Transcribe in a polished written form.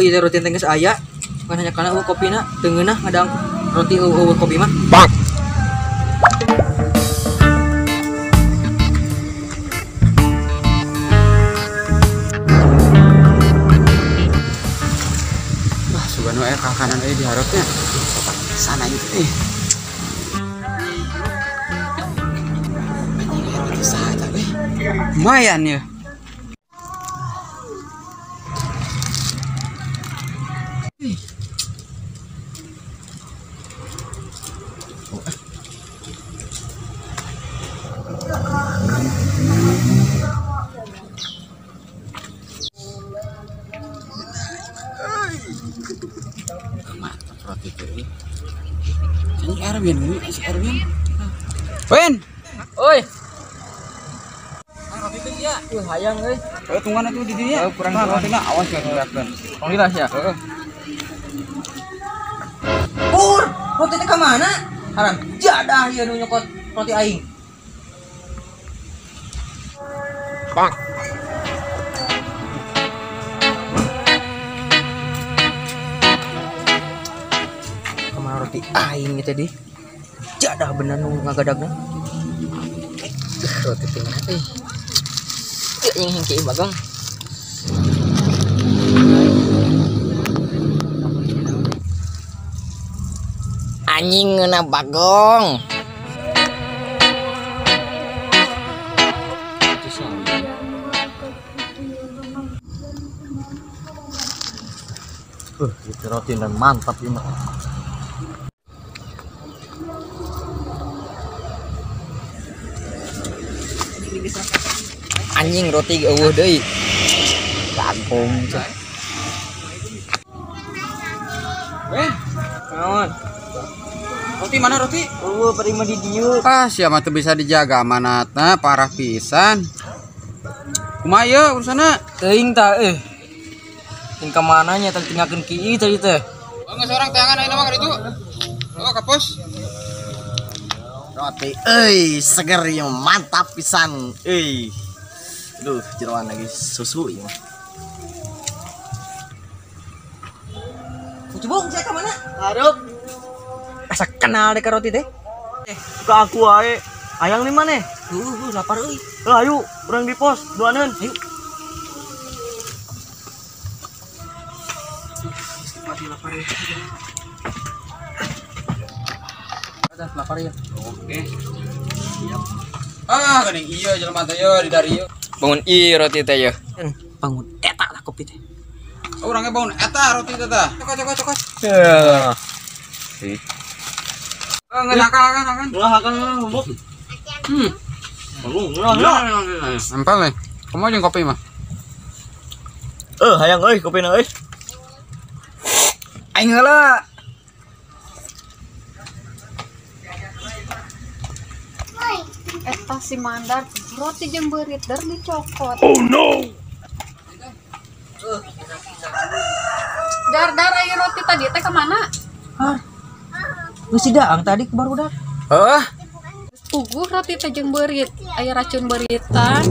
ieu roti teh geus aya. Kan hanya kana kopina teu ngeunah ngadang roti kopi mah. Wah, sugano ka kanan diharapnya. Sana itu roti saja lumayan ya. Mantap roti ini. Ini Erwin, si Erwin. Win. Oi. Roti teh ya. Hayang euy. Tungguan atuh di dinya. Kurang rotina awas ya gerakkeun. Pangilas ya. Pur, roti teh ka mana? Haram jadah ieu nu nyokot roti aing. Bang. Kemana roti aing gitu deh. Jadah bener nu ngagadagna. Roti teh mana teh? Teu yang hengke bagong. Anjing ngeuna bagong. Itu roti dan mantap ini mah. Anjing roti eueuh deui. Bagong. Naon? Roti mana roti? Pada mah di dieu. Ah, siapa tuh bisa dijaga amanatna parah pisan. Kumaha urusana? Teuing tah Ting ka mana nya teh tinggalkeun ki ieu tadi teh. Geus orang tangan ayeuna mah ka ditu. Oh, ka pos. Roti seger ieu mantap pisan. Aduh, jeroan lagi susu ieu mah. Cubung saya ka mana? Hareup. Asa kenal deh ka roti teh. Ka aku wae. Hayang di mana? Lapar euy. Ayo, urang di pos, duaneun. Ayo. Lapar ya. Ada lapar ya. Oke. Siap. Ah, geuning ieu jelema teh di dari ieu. Bangun roti teh ya. Bangun eta lah kopi teh. Urang ge bangun eta roti teh tah. Cokot. Ya. Ngelakan. Ulah akan ngomong. Ulah. Empel nih. Kamu jeung kopi mah. Hayang euy kopina euy. Aing heula. Eta si Mandar roti jeung beurit der dicokot. Oh no. Dar aya roti tadi teh ka mana? Geus sidaang tadi ke barudak. Heuh. Puguh roti teh jeung beurit. Aya racun beuritan.